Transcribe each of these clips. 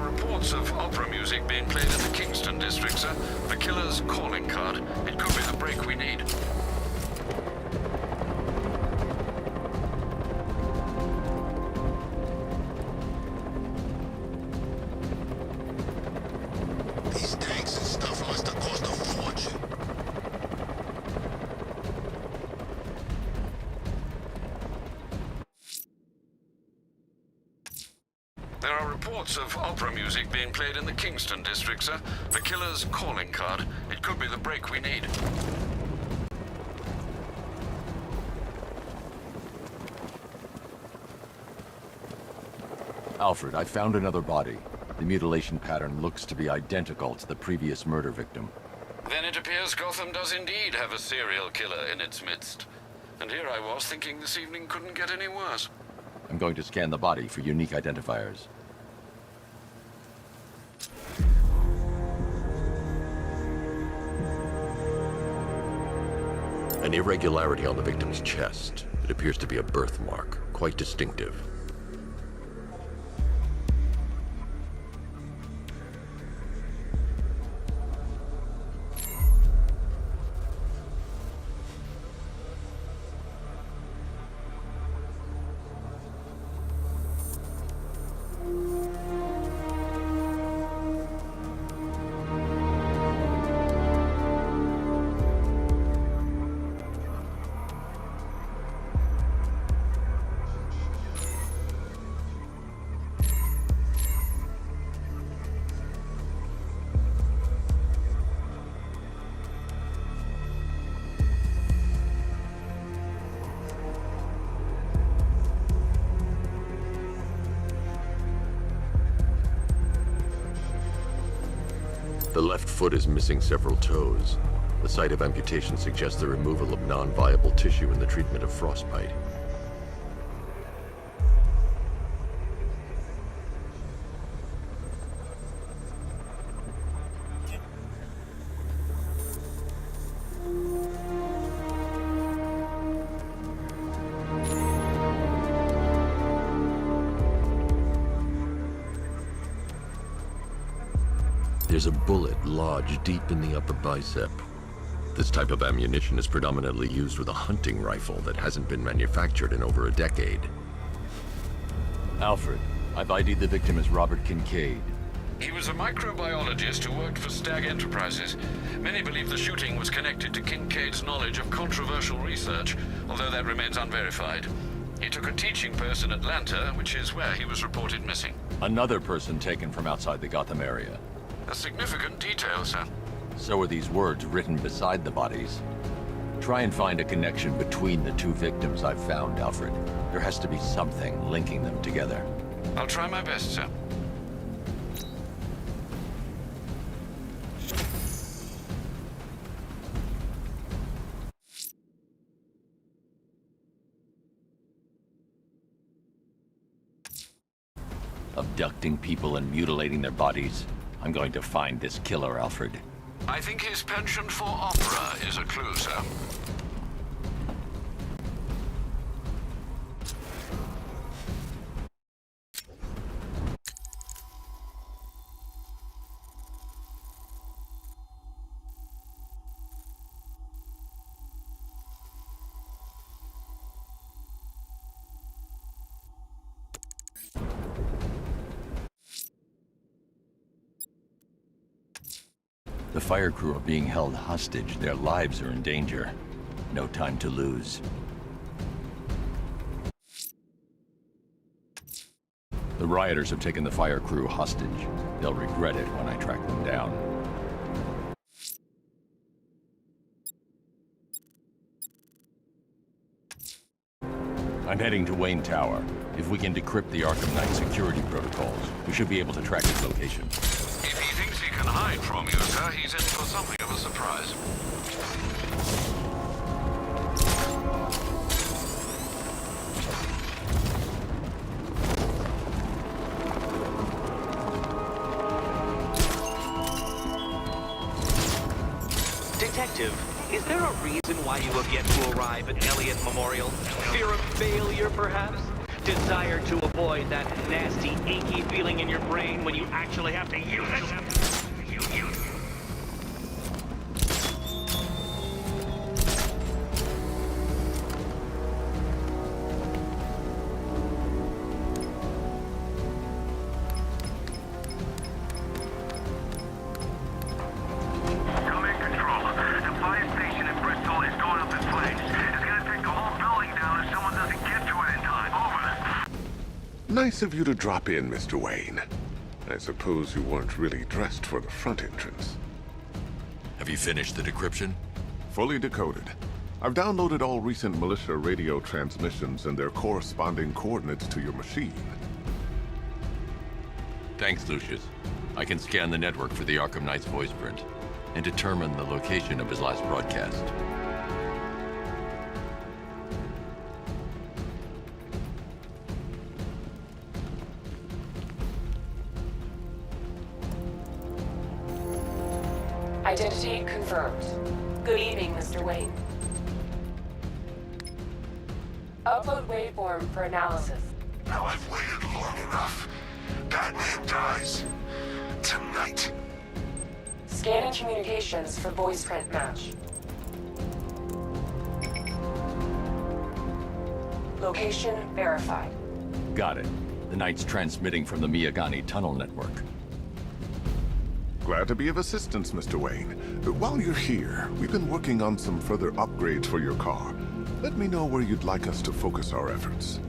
are reports of opera music being played in the Kingston district, sir. The killer's calling card. It could be the break we need. These tanks and stuff must have cost a fortune. There are reports of opera music being played in the Kingston district, sir. The killer's calling card. It could be the break we need. Alfred, I found another body. The mutilation pattern looks to be identical to the previous murder victim. Then it appears Gotham does indeed have a serial killer in its midst. And here I was thinking this evening couldn't get any worse. I'm going to scan the body for unique identifiers. An irregularity on the victim's chest. It appears to be a birthmark, quite distinctive. The left foot is missing several toes. The site of amputation suggests the removal of non-viable tissue in the treatment of frostbite. There's a bullet lodged deep in the upper bicep. This type of ammunition is predominantly used with a hunting rifle that hasn't been manufactured in over a decade. Alfred, I've ID'd the victim as Robert Kincaid. He was a microbiologist who worked for Stag Enterprises. Many believe the shooting was connected to Kincaid's knowledge of controversial research, although that remains unverified. He took a teaching post in Atlanta, which is where he was reported missing. Another person taken from outside the Gotham area. A significant detail, sir. So are these words written beside the bodies. Try and find a connection between the two victims I've found, Alfred. There has to be something linking them together. I'll try my best, sir. Abducting people and mutilating their bodies. I'm going to find this killer, Alfred. I think his penchant for opera is a clue, sir. The fire crew are being held hostage. Their lives are in danger. No time to lose. The rioters have taken the fire crew hostage. They'll regret it when I track them down. I'm heading to Wayne Tower. If we can decrypt the Arkham Knight security protocols, we should be able to track his location. If he thinks he can hide from you, sir, he's in for something of a surprise. Detective, is there a reason why you have yet to arrive at Elliott Memorial? Fear of failure, perhaps? Desire to avoid that nasty, achy feeling in your brain when you actually have to use it. Nice of you to drop in, Mr. Wayne. I suppose you weren't really dressed for the front entrance. Have you finished the decryption? Fully decoded. I've downloaded all recent militia radio transmissions and their corresponding coordinates to your machine. Thanks, Lucius. I can scan the network for the Arkham Knight's voice print and determine the location of his last broadcast. Identity confirmed. Good evening, Mr. Wayne. Upload waveform for analysis. Now I've waited long enough. Batman dies. Tonight. Scanning communications for voice print match. Location verified. Got it. The Knight's transmitting from the Miyagani tunnel network. Glad to be of assistance, Mr. Wayne. While you're here, we've been working on some further upgrades for your car. Let me know where you'd like us to focus our efforts.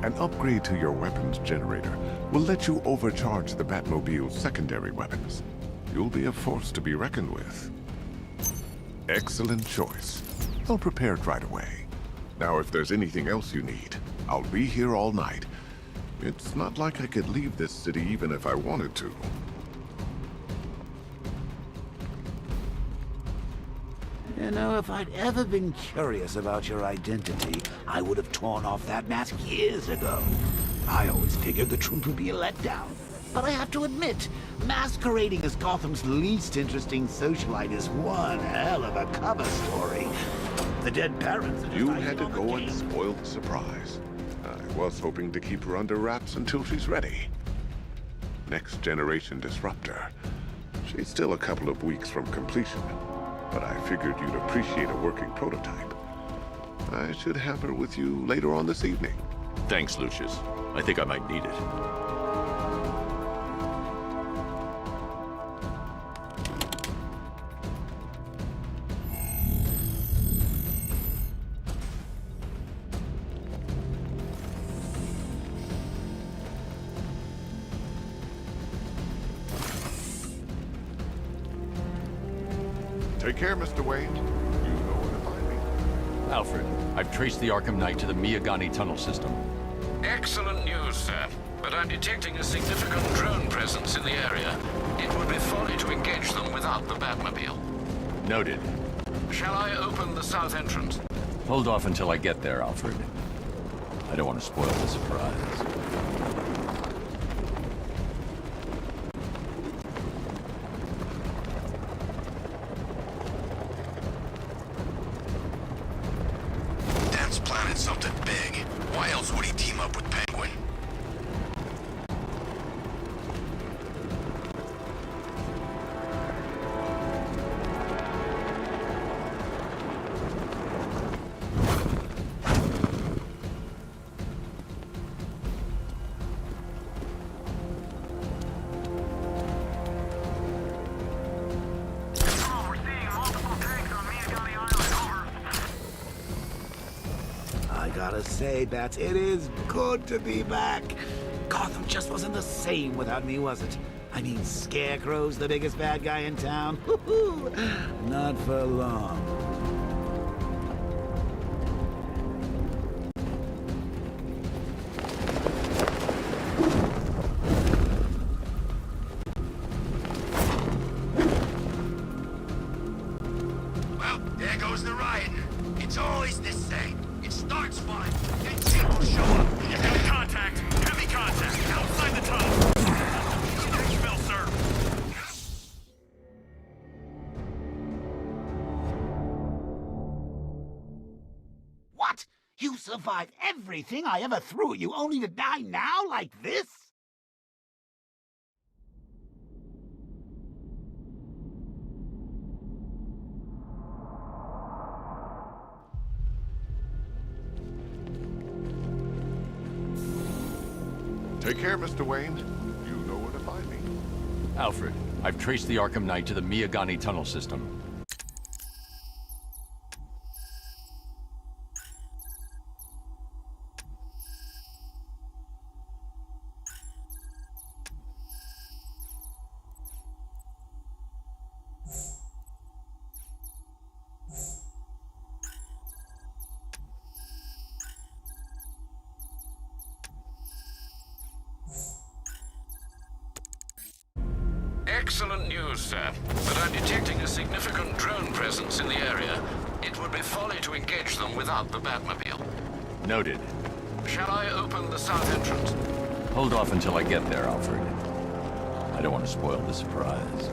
An upgrade to your weapons generator will let you overcharge the Batmobile's secondary weapons. You'll be a force to be reckoned with. Excellent choice. I'll prepare it right away. Now, if there's anything else you need, I'll be here all night. It's not like I could leave this city even if I wanted to. You know, if I'd ever been curious about your identity, I would have torn off that mask years ago. I always figured the truth would be a letdown. But I have to admit, masquerading as Gotham's least interesting socialite is one hell of a cover story. The dead parents... You had to go and spoil the surprise. I was hoping to keep her under wraps until she's ready. Next generation disruptor. She's still a couple of weeks from completion, but I figured you'd appreciate a working prototype. I should have her with you later on this evening. Thanks, Lucius. I think I might need it. Take care, Mr. Wayne. You know where to find me. Alfred, I've traced the Arkham Knight to the Miyagani tunnel system. Excellent news, sir. But I'm detecting a significant drone presence in the area. It would be folly to engage them without the Batmobile. Noted. Shall I open the south entrance? Hold off until I get there, Alfred. I don't want to spoil the surprise. Dad's planning something big. Why else would he team up with Penguin? I gotta say, Bats, it is good to be back. Gotham just wasn't the same without me, was it? I mean, Scarecrow's the biggest bad guy in town. Woo-hoo! Not for long. Well, there goes the riot. It's always the same. It starts fine, then people show up. Heavy contact! Heavy contact! Outside the tunnel! survived everything I ever threw at you, only to die now like this? Take care, Mr. Wayne. You know where to find me. Alfred, I've traced the Arkham Knight to the Miyagani tunnel system. Excellent news, sir. But I'm detecting a significant drone presence in the area. It would be folly to engage them without the Batmobile. Noted. Shall I open the south entrance? Hold off until I get there, Alfred. I don't want to spoil the surprise.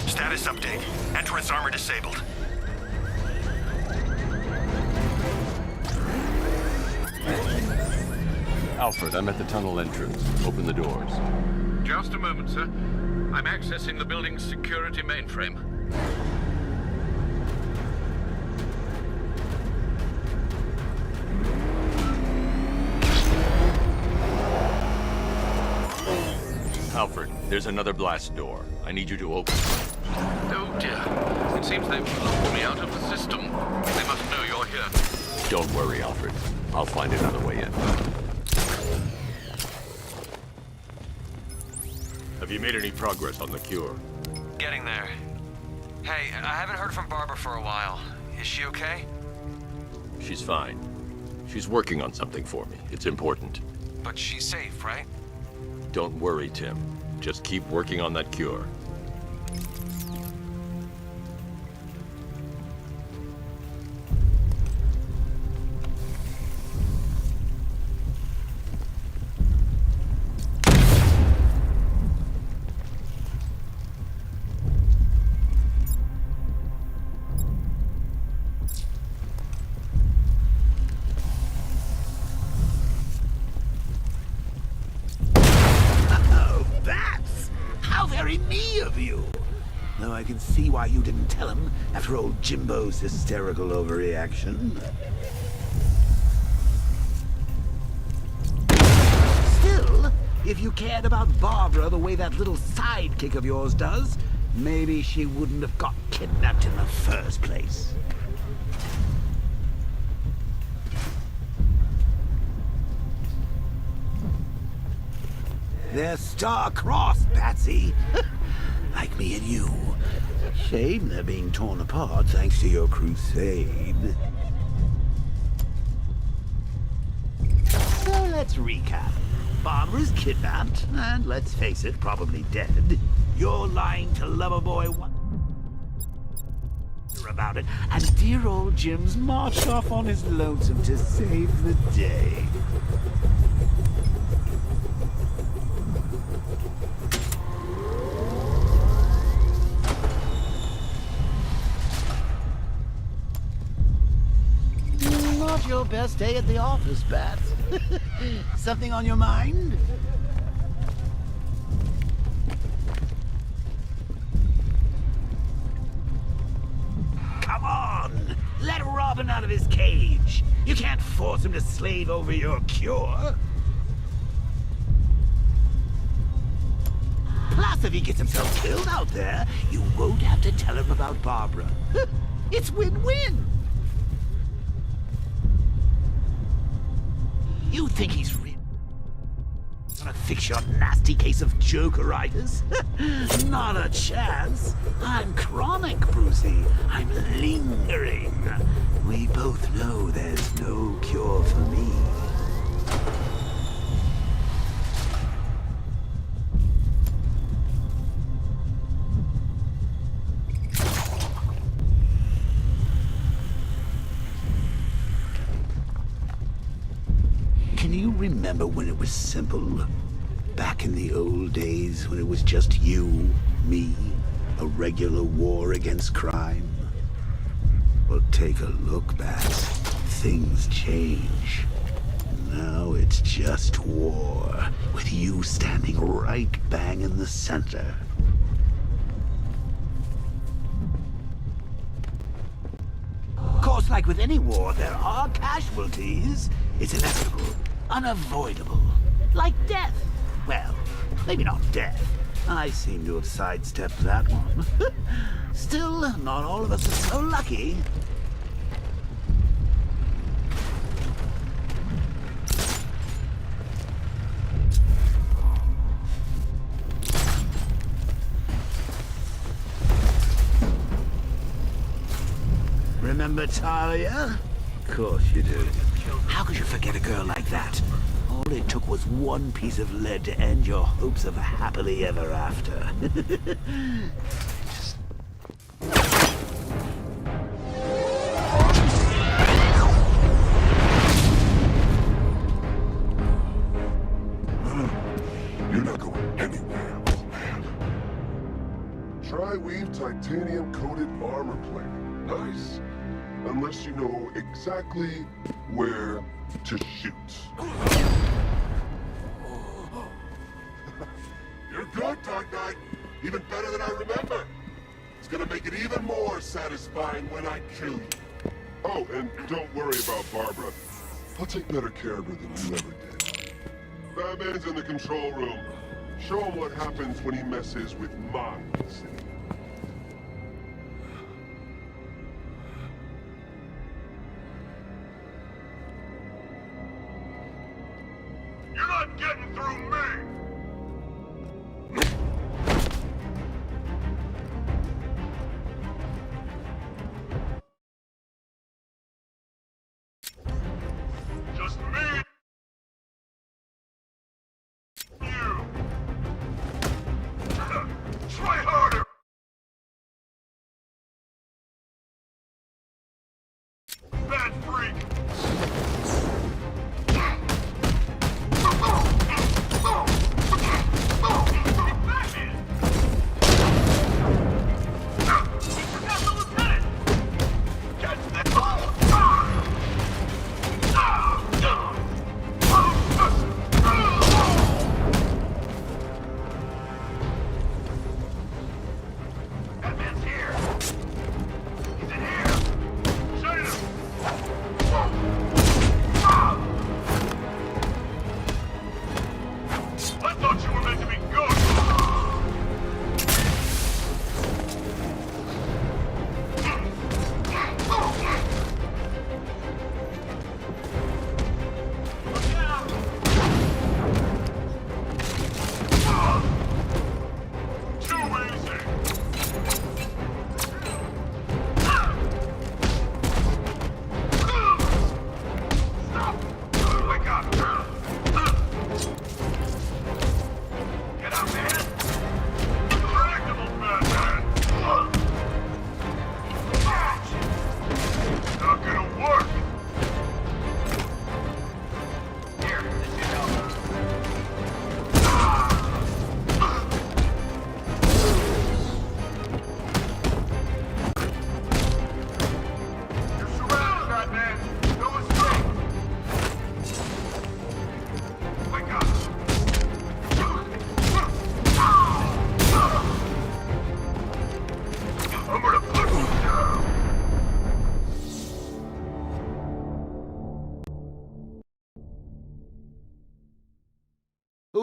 Status update. Entrance armor disabled. Alfred, I'm at the tunnel entrance. Open the doors. Just a moment, sir. I'm accessing the building's security mainframe. Alfred, there's another blast door. I need you to open it. Oh dear. It seems they've locked me out of the system. They must know you're here. Don't worry, Alfred. I'll find another way in. Have you made any progress on the cure? Getting there. Hey, I haven't heard from Barbara for a while. Is she okay? She's fine. She's working on something for me. It's important. But she's safe, right? Don't worry, Tim. Just keep working on that cure. Though I can see why you didn't tell him after old Jimbo's hysterical overreaction. Still, if you cared about Barbara the way that little sidekick of yours does, maybe she wouldn't have got kidnapped in the first place. They're star-crossed, Patsy. Like me and you. Shame they're being torn apart thanks to your crusade. So let's recap. Barbara's kidnapped, and let's face it, probably dead. You're lying to Loverboy about it, and dear old Jim's marched off on his lonesome to save the day. Not your best day at the office, Bats. Something on your mind? Come on! Let Robin out of his cage! You can't force him to slave over your cure! Plus, if he gets himself killed out there, you won't have to tell him about Barbara. It's win-win! You think he's gonna fix your nasty case of jokeritis? Not a chance. I'm chronic, Brucey. I'm lingering. We both know there's no cure for me. Can you remember when it was simple? Back in the old days when it was just you, me, a regular war against crime? Well, take a look back. Things change. Now it's just war, with you standing right bang in the center. Of course, like with any war, there are casualties. It's inevitable. Unavoidable. Like death. Well, maybe not death. I seem to have sidestepped that one. Still, not all of us are so lucky. Remember Talia? Of course you do. How could you forget a girl like that? All it took was one piece of lead to end your hopes of a happily ever after. You're not going anywhere, old man. Tri-weave titanium-coated armor plating. Nice. Unless you know exactly where to shoot. You're good, Dark Knight. Even better than I remember. It's gonna make it even more satisfying when I kill you. Oh, and don't worry about Barbara. I'll take better care of her than you ever did. Batman's in the control room. Show him what happens when he messes with my city.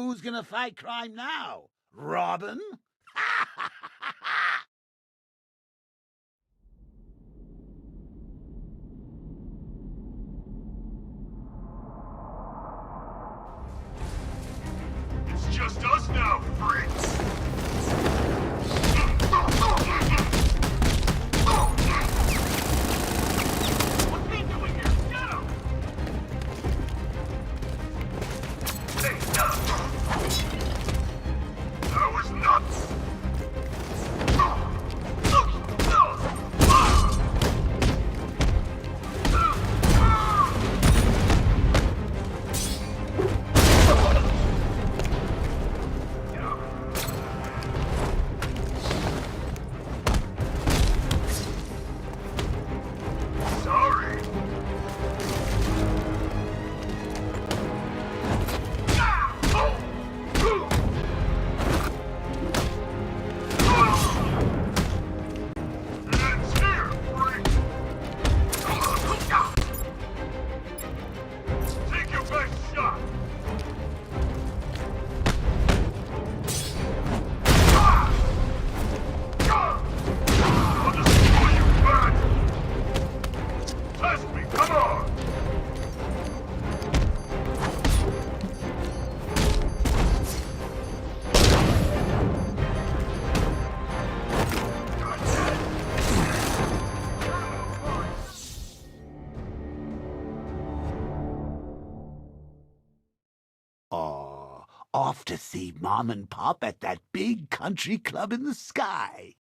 who's gonna fight crime now? Robin? It's just us now, freaks! What's he doing here? Get him! That was nuts! Sorry. It's here, freak! Take your best shot! I'll destroy you back! Test me, come on! Off to see Mom and Pop at that big country club in the sky.